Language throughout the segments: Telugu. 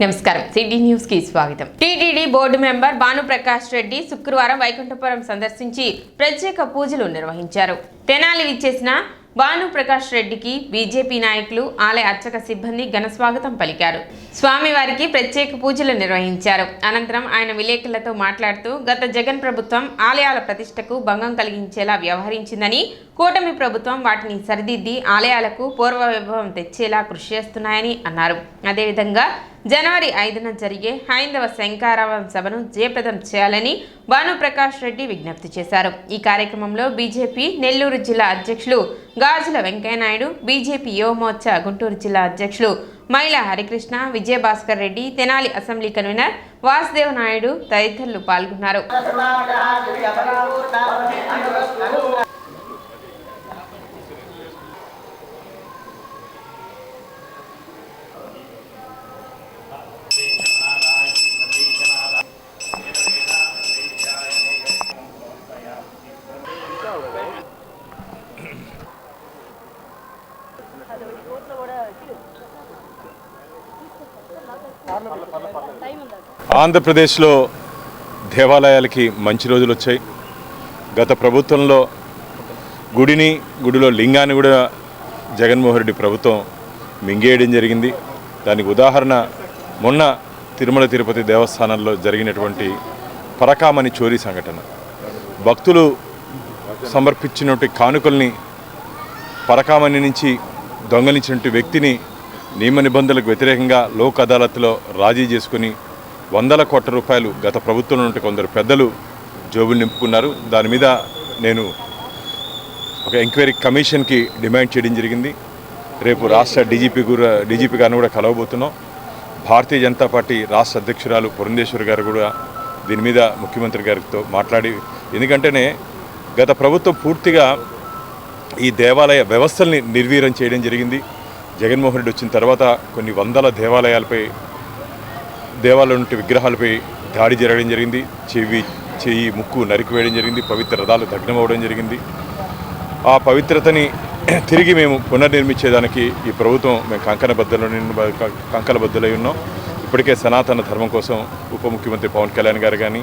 నమస్కారం సిటీ న్యూస్ కి స్వాగతం. TTD board member Bhanuprakash Reddy శుక్రవారం వైకుంఠపురం సందర్శించి ప్రత్యేక పూజలు నిర్వహించారు. తెనాలి విచ్చేసిన భానుప్రకాష్ రెడ్డికి బీజేపీ నాయకులు, ఆలయ అర్చక సిబ్బంది ఘన స్వాగతం పలికారు. స్వామివారికి ప్రత్యేక పూజలు నిర్వహించారు. అనంతరం ఆయన విలేకరులతో మాట్లాడుతూ గత జగన్ ప్రభుత్వం ఆలయాల ప్రతిష్టకు భంగం కలిగించేలా వ్యవహరించిందని, కూటమి ప్రభుత్వం వాటిని సరిదిద్ది ఆలయాలకు పూర్వ వైభవం తెచ్చేలా కృషి చేస్తున్నాయని అన్నారు. అదేవిధంగా జనవరి 5న జరిగే హైందవ శంకారావం సభను జయప్రదం చేయాలని భానుప్రకాష్ రెడ్డి విజ్ఞప్తి చేశారు. ఈ కార్యక్రమంలో బీజేపీ నెల్లూరు జిల్లా అధ్యక్షులు గాజుల వెంకయ్యనాయుడు, బీజేపీ యువమోర్చా గుంటూరు జిల్లా అధ్యక్షులు మైల హరికృష్ణ, విజయభాస్కర్ రెడ్డి, తెనాలి అసెంబ్లీ కన్వీనర్ వాసుదేవ్ నాయుడు తదితరులు పాల్గొన్నారు. ఆంధ్రప్రదేశ్లో దేవాలయాలకి మంచి రోజులు వచ్చాయి. గత ప్రభుత్వంలో గుడిలో లింగాన్ని కూడా జగన్మోహన్ రెడ్డి ప్రభుత్వం మింగేయడం జరిగింది. దానికి ఉదాహరణ మొన్న తిరుమల తిరుపతి దేవస్థానంలో జరిగినటువంటి పరకామణి చోరీ సంఘటన. భక్తులు సమర్పించినటువంటి కానుకల్ని పరకామణి నుంచి దొంగలించినటువంటి వ్యక్తిని నియమ నిబంధనలకు వ్యతిరేకంగా లోక్ అదాలత్లో రాజీ చేసుకుని వందల కోట్ల రూపాయలు గత ప్రభుత్వం నుండి కొందరు పెద్దలు జోబులు నింపుకున్నారు. దాని మీద నేను ఒక ఎంక్వైరీ కమిషన్కి డిమాండ్ చేయడం జరిగింది. రేపు రాష్ట్ర డీజీపీ గారిని కూడా కలవబోతున్నాం. భారతీయ జనతా పార్టీ రాష్ట్ర అధ్యక్షురాలు పురంధేశ్వరి గారు కూడా దీని మీద ముఖ్యమంత్రి గారితో మాట్లాడి, ఎందుకంటేనే గత ప్రభుత్వం పూర్తిగా ఈ దేవాలయ వ్యవస్థల్ని నిర్వీర్యం చేయడం జరిగింది. జగన్మోహన్ రెడ్డి వచ్చిన తర్వాత కొన్ని వందల దేవాలయం నుండి విగ్రహాలపై దాడి జరగడం జరిగింది. చెయ్యి ముక్కు నరికివేయడం జరిగింది. పవిత్ర రథాలు దగ్నం అవ్వడం జరిగింది. ఆ పవిత్రతని తిరిగి మేము పునర్నిర్మించేదానికి ఈ ప్రభుత్వం మేము కంకణబద్ధులై ఉన్నాం. ఇప్పటికే సనాతన ధర్మం కోసం ఉప ముఖ్యమంత్రి పవన్ కళ్యాణ్ గారు కానీ,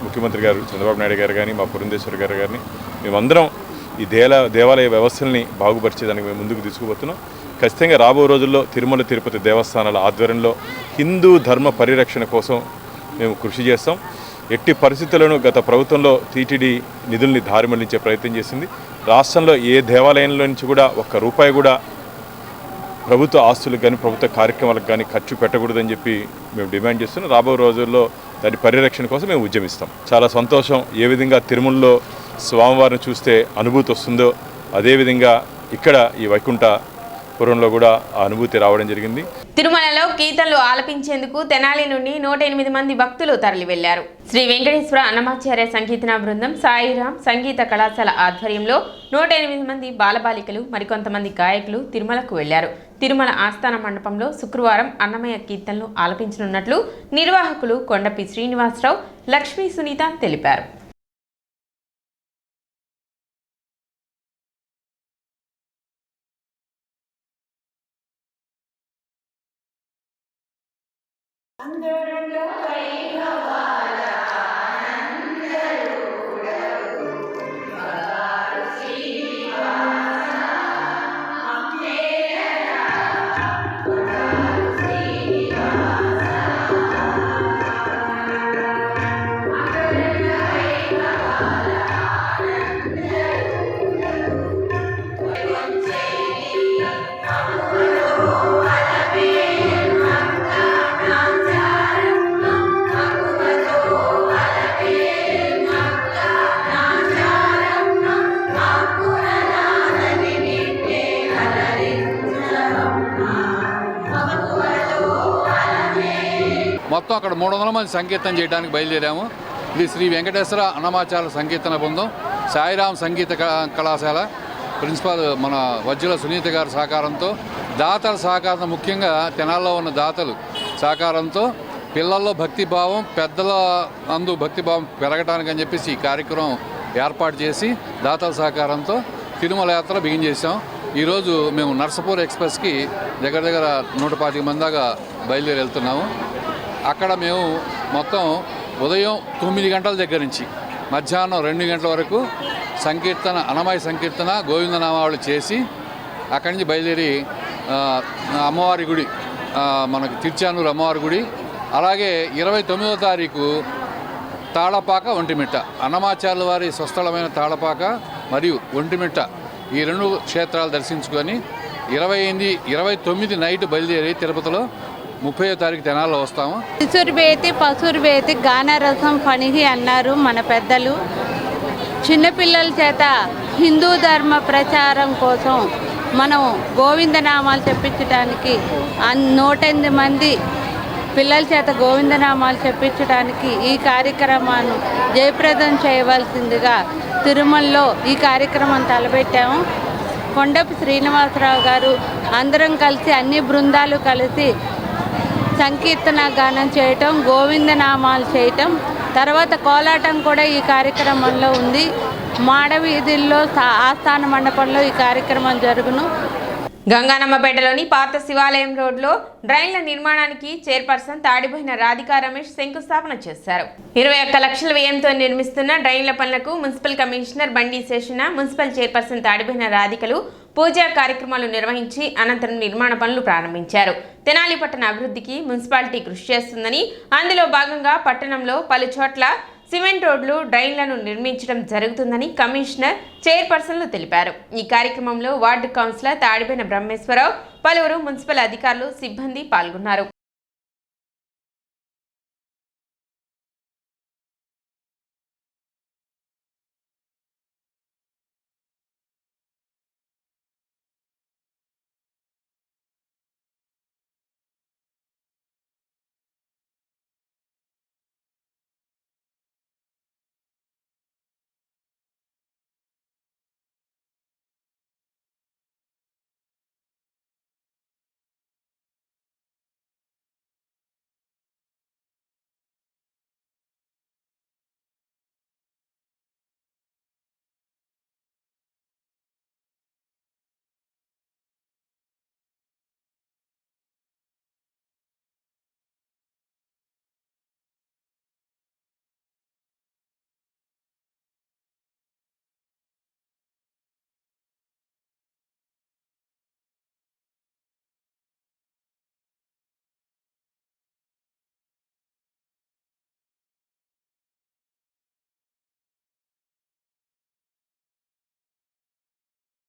ముఖ్యమంత్రి గారు చంద్రబాబు నాయుడు గారు కానీ, మా పురంధేశ్వరి గారు కానీ మేమందరం ఈ దేవాలయ వ్యవస్థల్ని బాగుపరిచేదానికి మేము ముందుకు తీసుకుపోతున్నాం. ఖచ్చితంగా రాబో రోజుల్లో తిరుమల తిరుపతి దేవస్థానాల ఆధ్వర్యంలో హిందూ ధర్మ పరిరక్షణ కోసం మేము కృషి చేస్తాం. ఎట్టి పరిస్థితులను గత ప్రభుత్వంలో టీటీడీ నిధుల్ని దారిమళ్లించే ప్రయత్నం చేసింది. రాష్ట్రంలో ఏ దేవాలయంలో నుంచి కూడా ఒక్క రూపాయి కూడా ప్రభుత్వ ఆస్తులకు కానీ ప్రభుత్వ కార్యక్రమాలకు కానీ ఖర్చు పెట్టకూడదని చెప్పి మేము డిమాండ్ చేస్తున్నాం. రాబో రోజుల్లో దాని పరిరక్షణ కోసం మేము ఉద్యమిస్తాం. చాలా సంతోషం. ఏ విధంగా తిరుమలలో స్వామివారిని చూస్తే అనుభూతి వస్తుందో అదేవిధంగా ఇక్కడ ఈ వైకుంఠపురంలో కూడా ఆ అనుభూతి రావడం జరిగింది. తిరుమలలో కీర్తనలు ఆలపించేందుకు తెనాలి నుండి 108 మంది భక్తులు తరలి వెళ్లారు. శ్రీ వెంకటేశ్వర అన్నమాచార్య సంకీర్తన బృందం, సాయిరాం సంగీత కళాశాల ఆధ్వర్యంలో 108 మంది బాలబాలికలు, మరికొంతమంది గాయకులు తిరుమలకు వెళ్లారు. తిరుమల ఆస్థాన మండపంలో శుక్రవారం అన్నమయ్య కీర్తనలు ఆలపించనున్నట్లు నిర్వాహకులు కొండపి శ్రీనివాసరావు, లక్ష్మీ సునీత తెలిపారు. మొత్తం అక్కడ 300 మంది సంకీర్తన చేయడానికి బయలుదేరాము. ఇది శ్రీ వెంకటేశ్వర అన్నమాచార్య సంకీర్తన బృందం, సాయిరాం సంగీత కళాశాల ప్రిన్సిపాల్ మన వజ్జుల సునీత గారి సహకారంతో, దాతల సహకారం, ముఖ్యంగా తెనాల్లో ఉన్న దాతలు సహకారంతో పిల్లల్లో భక్తిభావం, పెద్దల అందు భక్తిభావం పెరగడానికి అని చెప్పేసి ఈ కార్యక్రమం ఏర్పాటు చేసి దాతల సహకారంతో తిరుమల యాత్ర బిగిన్ చేసాం. ఈరోజు మేము నర్సపూర్ ఎక్స్ప్రెస్కి దగ్గర 125 మంది దాకా బయలుదేరి వెళ్తున్నాము. అక్కడ మేము మొత్తం ఉదయం 9 గంటల దగ్గర నుంచి మధ్యాహ్నం 2 గంటల వరకు సంకీర్తన, అన్నమయ్య సంకీర్తన, గోవిందనామావళి చేసి అక్కడి నుంచి బయలుదేరి అమ్మవారి గుడి, మనకి తిరుచానూరు అమ్మవారి గుడి, అలాగే 29వ తారీఖు తాళపాక, ఒంటిమిట్ట, అన్నమాచార్యుల వారి స్వస్థలమైన తాళపాక మరియు ఒంటిమిట్ట ఈ 2 క్షేత్రాలు దర్శించుకొని 29 నైట్ బయలుదేరి తిరుపతిలో 30వ తారీఖు తెనాల్లో వస్తాము. ఇసురుబేతి పసురుబేతి గానరసం పనిహి అన్నారు మన పెద్దలు. చిన్నపిల్లల చేత హిందూ ధర్మ ప్రచారం కోసం మనం గోవిందనామాలు చెప్పించడానికి 108 మంది పిల్లల చేత గోవిందనామాలు చెప్పించడానికి ఈ కార్యక్రమాన్ని జయప్రదం చేయవలసిందిగా తిరుమలలో ఈ కార్యక్రమం తలపెట్టాము. కొండపు శ్రీనివాసరావు గారు అందరం కలిసి అన్ని బృందాలు కలిసి సంకీర్తన గానం చేయటం, గోవిందనామాలు చేయటం, తర్వాత కోలాటం కూడా ఈ కార్యక్రమంలో ఉంది. మాడవీధుల్లో ఆస్థాన మండపంలో ఈ కార్యక్రమం జరుగును. గంగానమ్మపేటలోని పాత శివాలయం రోడ్లో డ్రైన్ల నిర్మాణానికి చైర్పర్సన్ తాడిపోయిన రాధికా రమేష్ శంకుస్థాపన చేశారు. 21 లక్షల వ్యయంతో నిర్మిస్తున్న డ్రైన్ల పనులకు మున్సిపల్ కమిషనర్ బండి శేషణ, మున్సిపల్ చైర్పర్సన్ తాడిపోయిన రాధికలు పూజా కార్యక్రమాలు నిర్వహించి అనంతరం నిర్మాణ పనులు ప్రారంభించారు. తెనాలి పట్టణ అభివృద్ధికి మున్సిపాలిటీ కృషి చేస్తుందని, అందులో భాగంగా పట్టణంలో పలు చోట్ల సిమెంట్ రోడ్లు, డ్రైన్లను నిర్మించడం జరుగుతుందని కమిషనర్, చైర్పర్సన్లు తెలిపారు. ఈ కార్యక్రమంలో వార్డు కౌన్సిలర్ తాడిపోయిన బ్రహ్మేశ్వరరావు, పలువురు మున్సిపల్ అధికారులు, సిబ్బంది పాల్గొన్నారు.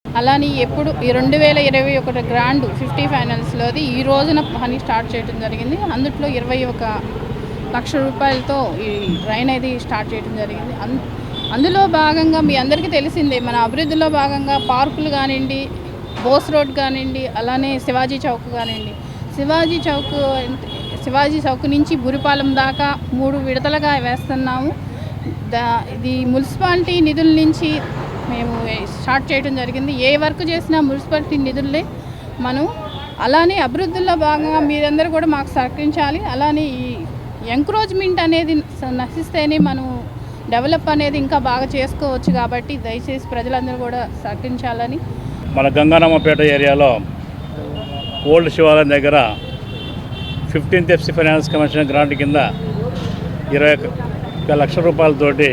అలానే ఎప్పుడు 2021 గ్రాండ్ 50 ఫైనల్స్లోది ఈ రోజున పని స్టార్ట్ చేయడం జరిగింది. అందులో 21 లక్ష రూపాయలతో ఈ డ్రైన్ అనేది స్టార్ట్ చేయడం జరిగింది. అందులో భాగంగా మీ అందరికీ తెలిసిందే, మన అభివృద్ధిలో భాగంగా పార్కులు కానివ్వండి, బోస్ రోడ్ కానివ్వండి, అలానే శివాజీ చౌక్ కానివ్వండి, శివాజీ చౌక్ నుంచి బురిపాలెం దాకా 3 విడతలుగా వేస్తున్నాము. ఇది మున్సిపాలిటీ నిధుల నుంచి మేము స్టార్ట్ చేయడం జరిగింది. ఏ వర్క్ చేసినా మున్సిపాలిటీ నిధులే మనం. అలానే అభివృద్ధిలో భాగంగా మీరందరూ కూడా మాకు సహకరించాలి. అలానే ఈ ఎంకరేజ్మెంట్ అనేది నశిస్తేనే మనం డెవలప్ అనేది ఇంకా బాగా చేసుకోవచ్చు. కాబట్టి దయచేసి ప్రజలందరూ కూడా సహకరించాలని. మన గంగానమ్మపేట ఏరియాలో ఓల్డ్ శివాలయం దగ్గర 15th FC finance commission grant కింద 21 లక్షల రూపాయలతోటి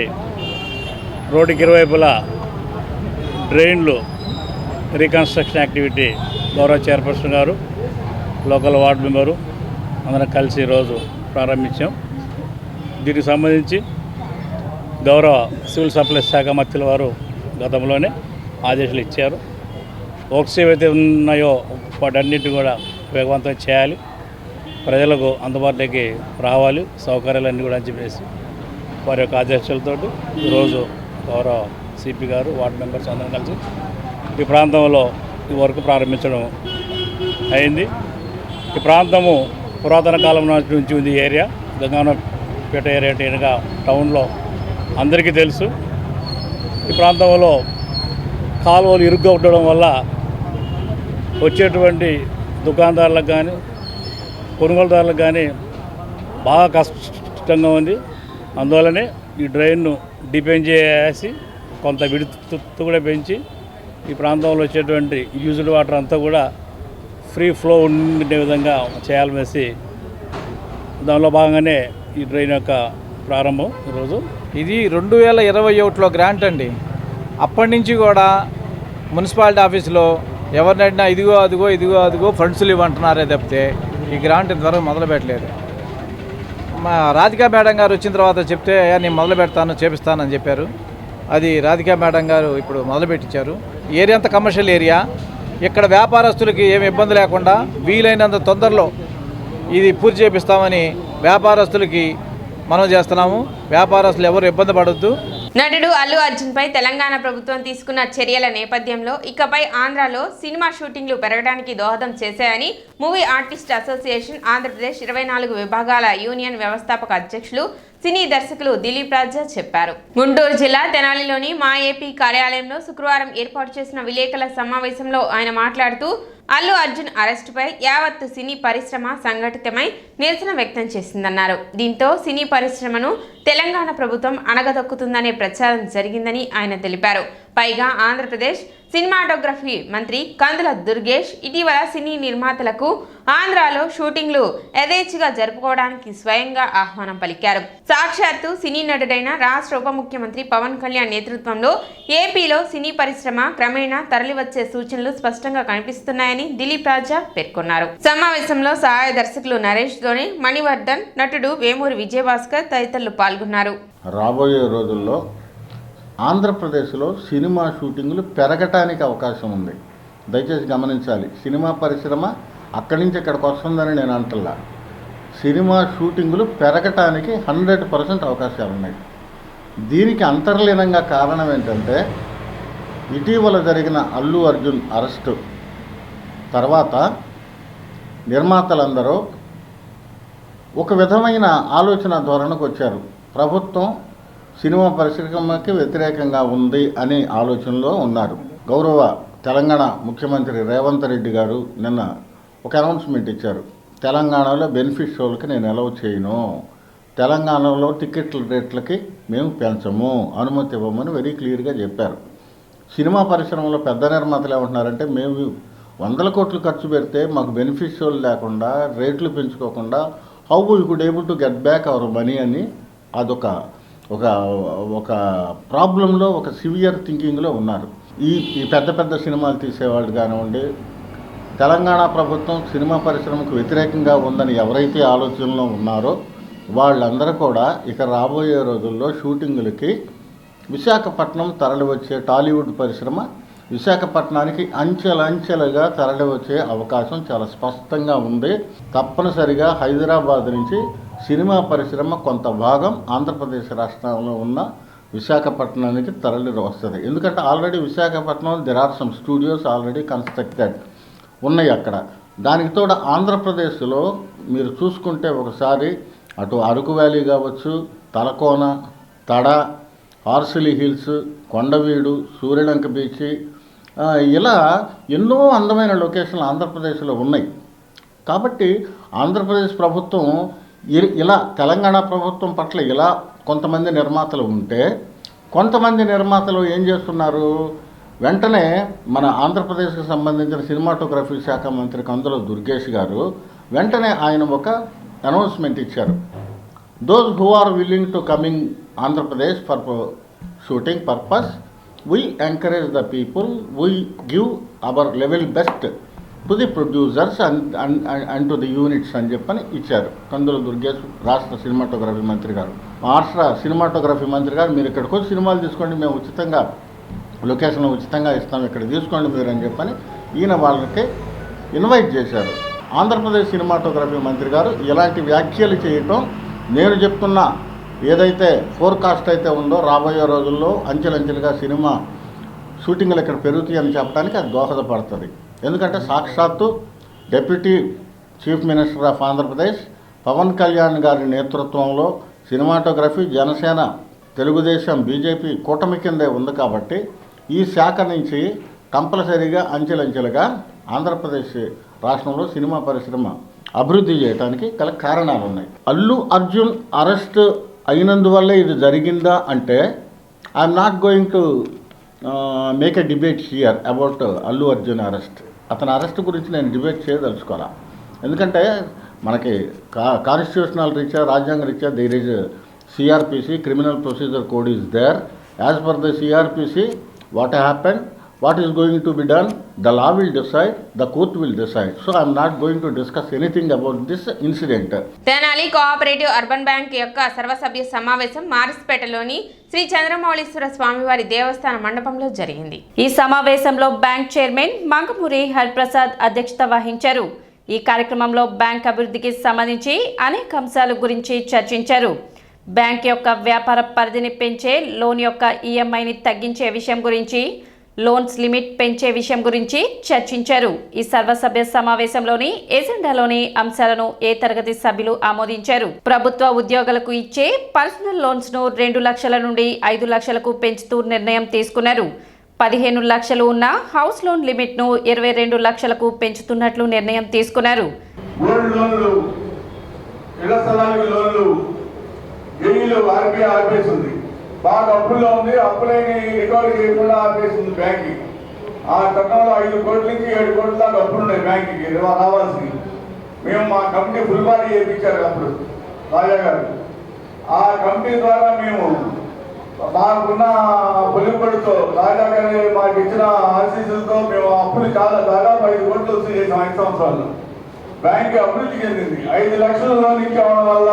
రోడ్డుకి ఇరువైపులా డ్రైన్లు రీకన్స్ట్రక్షన్ యాక్టివిటీ గౌరవ చైర్పర్సన్ గారు, లోకల్ వార్డు మెంబరు అందరం కలిసి ఈరోజు ప్రారంభించాం. దీనికి సంబంధించి గౌరవ సివిల్ సప్లైస్ శాఖ మంత్రుల వారు గతంలోనే ఆదేశాలు ఇచ్చారు. వర్క్స్ ఏవైతే ఉన్నాయో వాటన్నిటి కూడా వేగవంతం చేయాలి, ప్రజలకు అందుబాటులోకి రావాలి, సౌకర్యాలన్నీ కూడా అని చెప్పేసి వారి యొక్క ఆదేశాలతో ఈరోజు గౌరవ సిపి గారు, వార్డు మెంబర్స్ అందరం కలిసి ఈ ప్రాంతంలో ఈ వర్క్ ప్రారంభించడం అయింది. ఈ ప్రాంతము పురాతన కాలం నుంచి ఉంది. ఏరియా గంగానమ్మపేట ఏరియా అంటే టౌన్లో అందరికీ తెలుసు. ఈ ప్రాంతంలో కాలువలు ఇరుగ్గా ఉండడం వల్ల వచ్చేటువంటి దుకాణదారులకు కానీ కొనుగోలుదారులకు కానీ బాగా కష్టంగా ఉంది. అందువల్లనే ఈ డ్రైన్ను డిపెండ్ చేసి కొంత విడుతు కూడా పెంచి ఈ ప్రాంతంలో వచ్చేటువంటి యూజ్డ్ వాటర్ అంతా కూడా ఫ్రీ ఫ్లో ఉండే విధంగా చేయాలనేసి దానిలో భాగంగానే ఈ డ్రైన్ యొక్క ప్రారంభం ఈరోజు. ఇది 2021లో గ్రాంట్ అండి. అప్పటి నుంచి కూడా మున్సిపాలిటీ ఆఫీసులో ఎవరినైనా ఇదిగో అదిగో ఫండ్స్లు ఇవ్వంటున్నారే తప్పితే ఈ గ్రాంట్ ఇంతవరకు మొదలు పెట్టలేదు. మా రాధికా మేడం గారు వచ్చిన తర్వాత చెప్తే నేను మొదలు పెడతాను చేపిస్తానని చెప్పారు. అది రాధికా మేడం గారు ఇప్పుడు మొదలుపెట్టించారు. ఏరియా అంతా కమర్షియల్ ఏరియా. ఇక్కడ వ్యాపారస్తులకి ఏమి ఇబ్బంది లేకుండా వీలైనంత తొందరలో ఇది పూర్తి చేపిస్తామని వ్యాపారస్తులకి మనం చేస్తున్నాము. వ్యాపారస్తులు ఎవరు ఇబ్బంది పడొద్దు. నటుడు అల్లు అర్జున్ పై తెలంగాణ ప్రభుత్వం తీసుకున్న చర్యల నేపథ్యంలో ఇకపై ఆంధ్రాలో సినిమా షూటింగ్లు పెరగడానికి దోహదం చేశాయని మూవీ ఆర్టిస్ట్ అసోసియేషన్ ఆంధ్రప్రదేశ్ 24 విభాగాల యూనియన్ వ్యవస్థాపక అధ్యక్షులు సినీ దర్శకులు దిలీప్ రాజా చెప్పారు. గుంటూరు జిల్లా తెనాలిలోని మా ఏపీ కార్యాలయంలో శుక్రవారం ఏర్పాటు చేసిన విలేకరుల సమావేశంలో ఆయన మాట్లాడుతూ అల్లు అర్జున్ అరెస్టుపై యావత్తు సినీ పరిశ్రమ సంఘటితమై నిరసన వ్యక్తం చేసిందన్నారు. దీంతో సినీ పరిశ్రమను తెలంగాణ ప్రభుత్వం అణగదొక్కుతుందనే ప్రచారం జరిగిందని ఆయన తెలిపారు. పైగా ఆంధ్రప్రదేశ్ సినిమాటోగ్రఫీ మంత్రి కందుల దుర్గేష్ ఇటీవల సినీ నిర్మాతలకు ఆంధ్రాలో షూటింగ్లు యథేచ్ఛగా జరుపుకోవడానికి స్వయంగా ఆహ్వానం పలికారు. సాక్షాత్తు సినీ నటుడైన రాష్ట్ర ఉప ముఖ్యమంత్రి పవన్ కళ్యాణ్ నేతృత్వంలో ఏపీలో సినీ పరిశ్రమ క్రమేణా తరలివచ్చే సూచనలు స్పష్టంగా కనిపిస్తున్నాయని దిలీప్ రాజా పేర్కొన్నారు. సమావేశంలో సహాయ దర్శకులు నరేష్ ధోని, మణివర్ధన్, నటుడు వేమూరి విజయభాస్కర్ తదితరులు పాల్గొన్నారు. రాబోయే రోజుల్లో ఆంధ్రప్రదేశ్లో సినిమా షూటింగులు పెరగటానికి అవకాశం ఉంది. దయచేసి గమనించాలి. సినిమా పరిశ్రమ అక్కడి నుంచి ఇక్కడికి వస్తుందని నేను అంటల్లా. సినిమా షూటింగులు పెరగటానికి 100% అవకాశాలు ఉన్నాయి. దీనికి అంతర్లీనంగా కారణం ఏంటంటే ఇటీవల జరిగిన అల్లు అర్జున్ అరెస్టు తర్వాత నిర్మాతలందరూ ఒక విధమైన ఆలోచన ధోరణికి వచ్చారు. ప్రభుత్వం సినిమా పరిశ్రమకి వ్యతిరేకంగా ఉంది అనే ఆలోచనలో ఉన్నారు. గౌరవ తెలంగాణ ముఖ్యమంత్రి రేవంత్ రెడ్డి గారు నిన్న ఒక అనౌన్స్మెంట్ ఇచ్చారు. తెలంగాణలో బెనిఫిట్ షోలకి నేను అలౌ చేయను, తెలంగాణలో టికెట్ల రేట్లకి మేము పెంచము, అనుమతి ఇవ్వమని వెరీ క్లియర్గా చెప్పారు. సినిమా పరిశ్రమలో పెద్ద నిర్మాతలు ఏమంటున్నారంటే మేము 100 కోట్లు ఖర్చు పెడితే మాకు బెనిఫిట్ షోలు లేకుండా రేట్లు పెంచుకోకుండా how we could able to get back our money అని అదొక ఒక ప్రాబ్లంలో ఒక సివియర్ థింకింగ్లో ఉన్నారు. ఈ పెద్ద పెద్ద సినిమాలు తీసేవాళ్ళు కానివ్వండి, తెలంగాణ ప్రభుత్వం సినిమా పరిశ్రమకు వ్యతిరేకంగా ఉందని ఎవరైతే ఆలోచనలో ఉన్నారో వాళ్ళందరూ కూడా ఇక రాబోయే రోజుల్లో షూటింగులకి విశాఖపట్నం తరలివచ్చే టాలీవుడ్ పరిశ్రమ విశాఖపట్నానికి అంచెలంచెలుగా తరలివచ్చే అవకాశం చాలా స్పష్టంగా ఉంది. తప్పనిసరిగా హైదరాబాద్ నుంచి సినిమా పరిశ్రమ కొంత భాగం ఆంధ్రప్రదేశ్ రాష్ట్రంలో ఉన్న విశాఖపట్నానికి తరలి వస్తుంది. ఎందుకంటే already Visakhapatnam there are some studios already constructed ఉన్నాయి అక్కడ. దానికి తోడు ఆంధ్రప్రదేశ్లో మీరు చూసుకుంటే ఒకసారి అటు అరకు వ్యాలీ కావచ్చు, తలకోన, తడ, హార్సిలీ హిల్స్, కొండవీడు, సూర్యలంక బీచ్, ఇలా ఎన్నో అందమైన లొకేషన్లు ఆంధ్రప్రదేశ్లో ఉన్నాయి. కాబట్టి ఆంధ్రప్రదేశ్ ప్రభుత్వం ఇలా తెలంగాణ ప్రభుత్వం పట్ల ఇలా కొంతమంది నిర్మాతలు ఉంటే, కొంతమంది నిర్మాతలు ఏం చేస్తున్నారు, వెంటనే మన ఆంధ్రప్రదేశ్కి సంబంధించిన సినిమాటోగ్రఫీ శాఖ మంత్రి కందుల దుర్గేష్ గారు వెంటనే ఆయన ఒక అనౌన్స్మెంట్ ఇచ్చారు. Those who are willing to coming Andhra Pradesh for shooting purpose we encourage the people, we give our level best to the producers and to the units అని చెప్పని ఇచ్చారు కందుల దుర్గేష్ రాష్ట్ర సినిమాటోగ్రఫీ మంత్రి గారు. రాష్ట్ర సినిమాటోగ్రఫీ మంత్రి గారు మీరు ఇక్కడికి వచ్చి సినిమాలు తీసుకోండి, మేము ఉచితంగా లొకేషన్ ఉచితంగా ఇస్తాం, ఇక్కడ తీసుకోండి మీరు అని చెప్పని ఈయన వాళ్ళకి ఇన్వైట్ చేశారు. ఆంధ్రప్రదేశ్ సినిమాటోగ్రఫీ మంత్రి గారు ఇలాంటి వ్యాఖ్యలు చేయటం నేను చెప్తున్న ఏదైతే ఫోర్కాస్ట్ అయితే ఉందో రాబోయే రోజుల్లో అంచెలంచెలుగా సినిమా షూటింగ్లు ఇక్కడ పెరుగుతాయని చెప్పడానికి అది దోహదపడుతుంది. ఎందుకంటే సాక్షాత్తు deputy chief minister of Andhra Pradesh Pawan Kalyan గారి నేతృత్వంలో సినిమాటోగ్రఫీ జనసేన, తెలుగుదేశం, బీజేపీ కూటమి కిందే ఉంది. కాబట్టి ఈ శాఖ నుంచి కంపల్సరీగా అంచెలంచెలుగా ఆంధ్రప్రదేశ్ రాష్ట్రంలో సినిమా పరిశ్రమ అభివృద్ధి చేయడానికి గల కారణాలు ఉన్నాయి. అల్లు అర్జున్ అరెస్ట్ అయినందువల్లే ఇది జరిగిందా అంటే I'm not going to make a debate hear about Allu Arjun arrest. అతని అరెస్ట్ గురించి నేను డిబేట్ చేయదలుచుకోవాలా. ఎందుకంటే మనకి కాన్స్టిట్యూషనల్ రీత్యా రాజ్యాంగ రీత్యా there is CRPC, Criminal Procedure Code is there. As per the CRPC, what happened, what is going to be done, the law will decide, the court will decide. So I am not going to discuss anything about this incident. Tenali cooperative urban bank యొక్క సర్వసభ్య సమావేశం మారిస్పేటలోని శ్రీ చంద్రమౌళీశ్వర స్వామివారి దేవస్థాన మండపంలో జరిగింది. ఈ సమావేశంలో బ్యాంక్ చైర్మన్ మంగమూరి హరిప్రసాద్ అధ్యక్షత వహించారు. ఈ కార్యక్రమంలో బ్యాంక్ అభివృద్ధికి సంబంధించి అనేక అంశాల గురించి చర్చించారు. బ్యాంక్ యొక్క వ్యాపార పరిధిని పెంచే, లోన్ యొక్క ఈఎంఐని తగ్గించే విషయం గురించి, లోన్స్ లిమిట్ పెంచే విషయం గురించి చర్చించారు. ఈ సర్వసభ్య సమావేశంలోని ఎజెండాలోని అంశాలను ఏ తరగతి సభ్యులు ఆమోదించారు. ప్రభుత్వ ఉద్యోగులకు ఇచ్చే పర్సనల్ లోన్స్ ను 2 లక్షల నుండి 5 లక్షలకు పెంచుతూ నిర్ణయం తీసుకున్నారు. 15 లక్షలు ఉన్న హౌస్ లోన్ లిమిట్ ను 22 లక్షలకు పెంచుతున్నట్లు నిర్ణయం తీసుకున్నారు. ఆర్బీఐ ఆపేసింది, బాగా అప్పుల్లో ఉంది, అప్పులేని రికవరీ చేయకుండా ఆపేసింది బ్యాంక్కి. ఆ చట్టంలో 5 కోట్ల నుంచి 7 కోట్ల దాకా అప్పులు ఉన్నాయి బ్యాంక్కి రావాల్సింది. మేము మా కమిటీ ఫుల్ బాడీ చేయించారు అప్పుడు రాజా గారు. ఆ కమిటీ ద్వారా మేము మాకున్న పొలిపడితో రాజా గారి మాకు ఇచ్చిన ఆశీస్సులతో మేము అప్పులు చాలా దాదాపు 5 కోట్లు వసూలు చేసాం 5 సంవత్సరాల్లో. బ్యాంక్ అభివృద్ధి చెందింది. 5 లక్షల లోన్ ఇచ్చేవడం వల్ల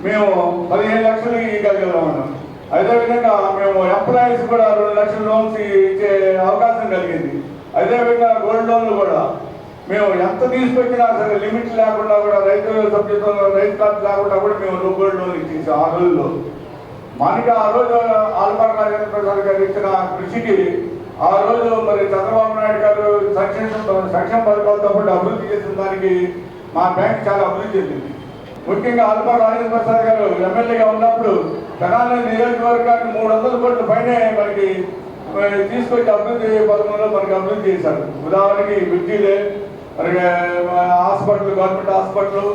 మేము 15 లక్షలు ఇవ్వగలిగామన్నాం. అదేవిధంగా మేము ఎంప్లాయీస్ కూడా 2 లక్షల లోన్స్ ఇచ్చే అవకాశం కలిగింది. అదేవిధంగా గోల్డ్ లోన్లు కూడా మేము ఎంత తీసుకొచ్చినా సరే లిమిట్ లేకుండా కూడా రైతు సభ్యత్వం రైతు కార్డు లేకుండా కూడా మేము గోల్డ్ లోన్ ఇచ్చేసాం ఆ రోజుల్లో. మనకి ఆ రోజు ఆల్పార్ రాజేంద్ర ప్రసాద్ గారు ఇచ్చిన కృషికి ఆ రోజు మరి చంద్రబాబు నాయుడు గారు సంక్షేమ పథకాలతో పాటు అభివృద్ధి చేసిన దానికి మా బ్యాంక్ చాలా అభివృద్ధి చెందింది. ముఖ్యంగా ఆల్పార్ రాజేంద్ర ప్రసాద్ గారు ఎమ్మెల్యేగా ఉన్నప్పుడు తెనాలి నియోజకవర్గాన్ని 300 కోట్ల పైనే మనకి తీసుకొచ్చి అభివృద్ధి పథకంలో మనకి అభివృద్ధి చేశారు. ఉదాహరణకి బ్రిడ్జిలే, మరి హాస్పిటల్, గవర్నమెంట్ హాస్పిటల్,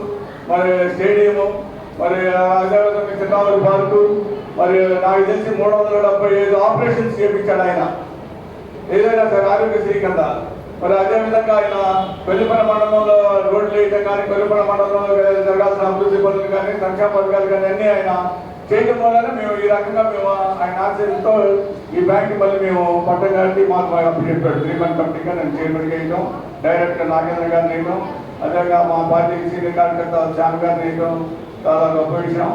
మరి స్టేడియము, మరి అదేవిధంగా చిన్నావరి పార్కు, మరి నాకు తెలిసి 375 ఆపరేషన్స్ చేయించాడు ఆయన ఏదైనా సరే ఆరోగ్యశ్రీ కింద. మరి అదేవిధంగా ఆయన కొల్లిపన మండలంలో రోడ్లు వేయటం కానీ, కొల్లిపన మండలంలో జరగాల్సిన అభివృద్ధి పనులు కానీ, సంక్షేమ పథకాలు కానీ అన్నీ ఆయన చేయడం వల్లనే మేము ఈ రకంగా మేము ఆయన ఆశయంతో ఈ బ్యాంక్ మళ్ళీ మేము పట్టం కాబట్టి మాకు చెప్పాడు. 3 మంత్ కమిటీగా నేను చైర్మన్గా వేయటం, డైరెక్టర్ నాగేంద్ర గారిని వేయటం, అదేవిధంగా మా పార్టీ సీనియర్ కార్యకర్త శ్యామ్ గారిని వేయటం చాలా గొప్ప విషయం.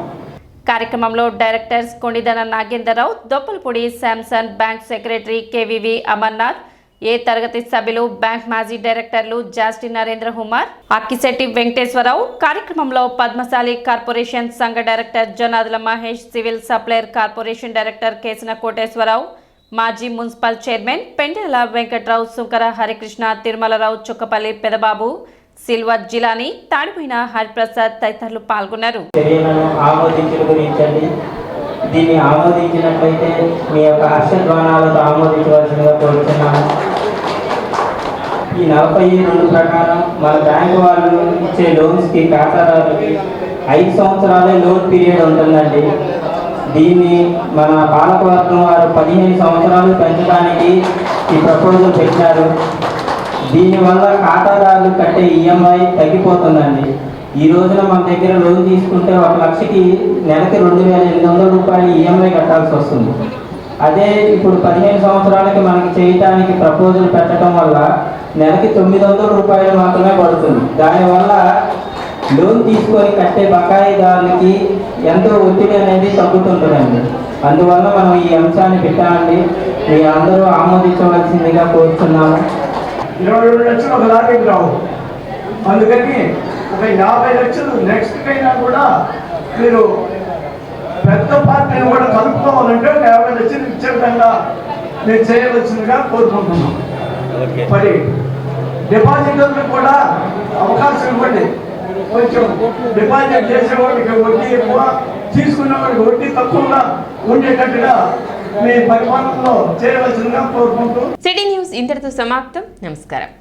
కార్యక్రమంలో directors Kondidana Nagendra Rao, Doppalapudi Samson, bank secretary KVV Amarnath, A తరగతి సభ్యులు బ్యాంక్ మాజీ డైరెక్టర్లు జాస్టి నరేంద్ర కుమార్, అక్కిశెట్టి వెంకటేశ్వరరావు, కార్యక్రమంలో పద్మశాలి కార్పొరేషన్ సంఘ director Janadula Mahesh, civil supplier corporation director Kesana Koteswara Rao, మాజీ municipal chairman Pendela Venkatrao, Sunkara Harikrishna, Tirumala Rao, Chukkapalli Pedababu, silver Jilani, Tadipoyina Hariprasad తదితరులు పాల్గొన్నారు. దీన్ని ఆమోదించినట్లయితే మీ యొక్క హర్షధ్వానాలతో ఆమోదించవలసిందిగా కోరుతున్నాను. ఈ 42 ప్రకారం మన బ్యాంకు వాళ్ళు ఇచ్చే లోన్స్కి ఖాతాదారులకి 5 సంవత్సరాలే లోన్ పీరియడ్ ఉంటుందండి. దీన్ని మన పాలకవర్గం వారు 15 సంవత్సరాలు పెంచడానికి ఈ ప్రపోజల్ పెట్టారు. దీనివల్ల ఖాతాదారులు కట్టే ఈఎంఐ తగ్గిపోతుందండి. ఈ రోజున మన దగ్గర లోన్ తీసుకుంటే 1 లక్షకి నెలకి 2,800 రూపాయలు ఈఎంఐ కట్టాల్సి వస్తుంది. అదే ఇప్పుడు 15 సంవత్సరాలకి మనకి చేయటానికి ప్రపోజల్ పెట్టడం వల్ల నెలకి 900 రూపాయలు మాత్రమే పడుతుంది. దానివల్ల లోన్ తీసుకొని కట్టే బకాయిదారులకి ఎంతో ఒత్తిడి అనేది తగ్గుతుంటుందండి. అందువల్ల మనం ఈ అంశాన్ని పెట్టామండి. మీరు అందరూ ఆమోదించవలసిందిగా కోరుతున్నాము. 22 లక్షలు ఒక లారీకి రావు, అందుకని ఒక 50 లక్షలు నెక్స్ట్ అయినా కూడా మీరు పెద్ద పార్టీని కూడా కలుపుకోవాలంటే 50 లక్షలు ఇచ్చే విధంగా మీరు చేయవలసిందిగా కోరుకుంటున్నాం. మరి డిపాజిటర్లకు కూడా అవకాశం ఇవ్వండి. కొంచెం డిపాజిట్ చేసేవాడికి వడ్డీ ఎక్కువ, తీసుకునే వాడికి వడ్డీ తక్కువగా ఉండేటట్టుగా మీ పరిపాలనలో చేయవలసిందిగా కోరుకుంటూ సిటీ న్యూస్ ఇంతటితో సమాప్తం. నమస్కారం.